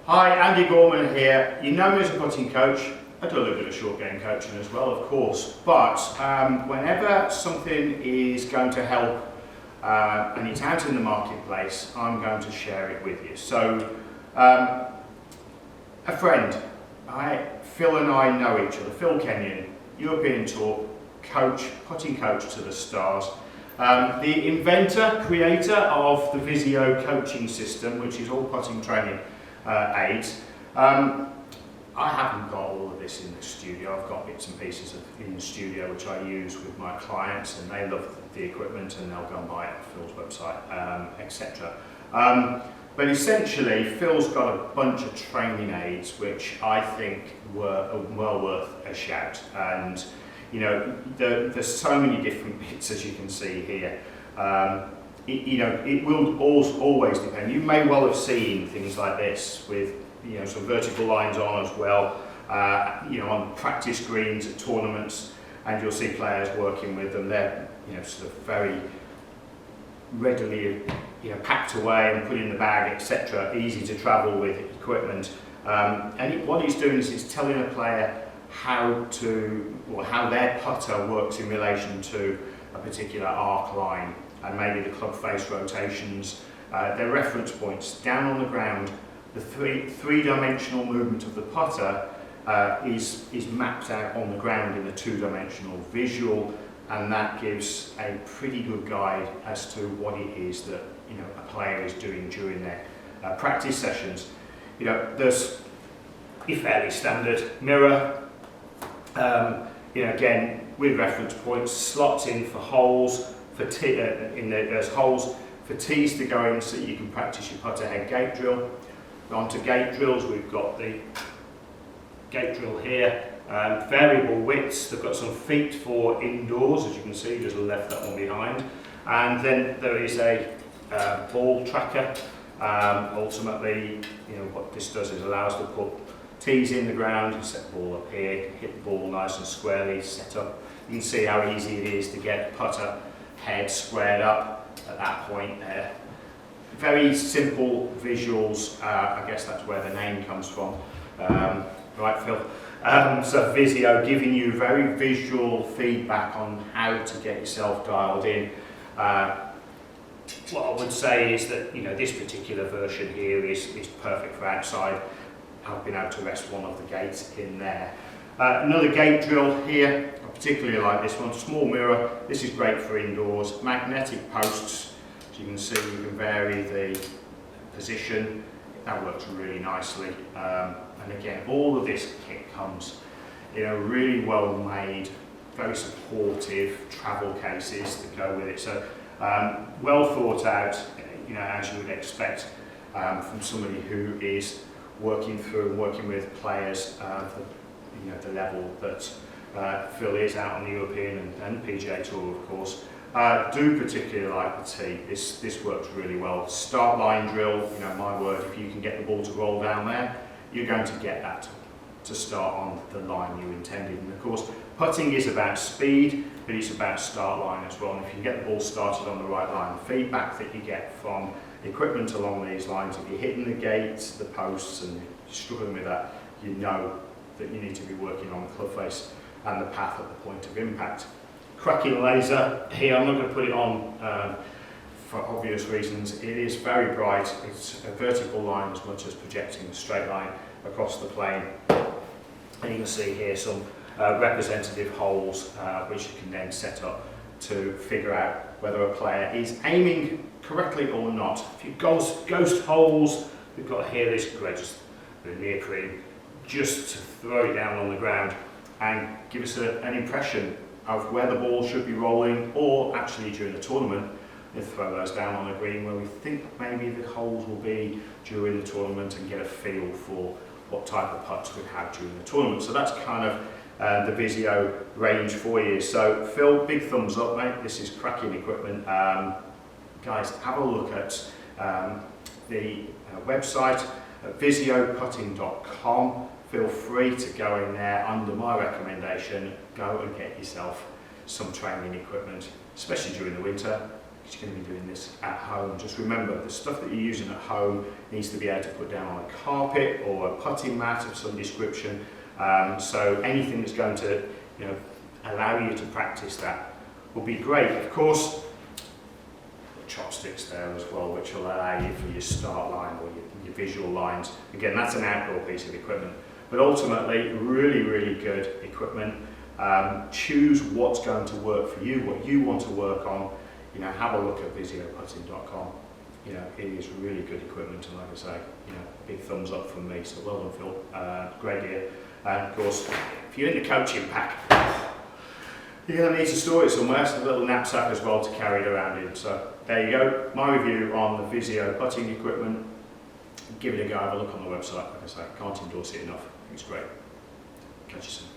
Hi, Andy Gorman here. You know me as a putting coach. I do a little bit of short game coaching as well, of course, but whenever something is going to help and it's out in the marketplace, I'm going to share it with you. So, a friend, Phil and I know each other. Phil Kenyon, European Tour coach, putting coach to the stars. The inventor, creator of the Visio coaching system, which is all putting training aids. I haven't got all of this in the studio. I've got bits and pieces in the studio which I use with my clients, and they love the equipment and they'll go and buy it on Phil's website, etc. But essentially, Phil's got a bunch of training aids which I think were well worth a shout. And you know, there's so many different bits, as you can see here. It will always depend. You may well have seen things like this with some vertical lines on as well, on practice greens at tournaments, and you'll see players working with them. They're sort of very readily packed away and put in the bag, etc. Easy to travel with equipment. What he's doing is he's telling a player how their putter works in relation to a particular arc line, and maybe the club face rotations, their reference points down on the ground. The three-dimensional movement of the putter is mapped out on the ground in a two-dimensional visual, and that gives a pretty good guide as to what it is that a player is doing during their practice sessions. There's a fairly standard mirror, again with reference points, slots in for holes, there's holes for tees to go in so you can practice your putter head gate drill. Onto gate drills, we've got the gate drill here, variable widths. They've got some feet for indoors, as you can see, just left that one behind. And then there is a ball tracker. Ultimately, what this does is allows to put tees in the ground. You set the ball up here, hit the ball nice and squarely set up. You can see how easy it is to get the putter head squared up at that point there. Very simple visuals, I guess that's where the name comes from, right Phil? So Visio giving you very visual feedback on how to get yourself dialed in. What I would say is that this particular version here is perfect for outside. I've been able to rest one of the gates in there. Another gate drill here, I particularly like this one, small mirror. This is great for indoors. Magnetic posts. You can see you can vary the position. That works really nicely. And again, all of this kit comes really well made, very supportive travel cases to go with it. So well thought out, as you would expect from somebody who is working with players for the level that Phil is out on the European and PGA Tour, of course. Do particularly like the tee. This works really well. Start line drill, my word, if you can get the ball to roll down there, you're going to get that to start on the line you intended. And of course, putting is about speed, but it's about start line as well. And if you can get the ball started on the right line, the feedback that you get from equipment along these lines, if you're hitting the gates, the posts, and you're struggling with that, you know that you need to be working on the club face and the path at the point of impact. Cracking laser here, I'm not going to put it on for obvious reasons. It is very bright. It's a vertical line as much as projecting a straight line across the plane. And you can see here some representative holes which you can then set up to figure out whether a player is aiming correctly or not. A few ghost holes. We've got here this great, just the neoprene, just to throw it down on the ground and give us an impression of where the ball should be rolling, or actually during the tournament, we throw those down on the green where we think maybe the holes will be during the tournament, and get a feel for what type of putts we have during the tournament. So that's kind of the Visio range for you. So Phil, big thumbs up, mate. This is cracking equipment. Guys, have a look at the website at visioputting.com. Feel free to go in there under my recommendation. Go and get yourself some training equipment, especially during the winter. because you're going to be doing this at home. Just remember, the stuff that you're using at home needs to be able to put down on a carpet or a putting mat of some description. So anything that's going to, allow you to practice that will be great. Of course, chopsticks there as well, which will allow you for your start line or your visual lines. Again, that's an outdoor piece of equipment, but ultimately really, really good equipment. Choose what's going to work for you, what you want to work on. Have a look at visioputting.com. It is really good equipment, and like I say, big thumbs up from me. So well done, Phil. Great gear. And of course, if you're in the coaching pack, you're going to need to store it somewhere, so a little knapsack as well to carry it around in. So there you go, my review on the Visio putting equipment. Give it a go, have a look on the website. Like I say, can't endorse it enough. It's great. Catch you soon.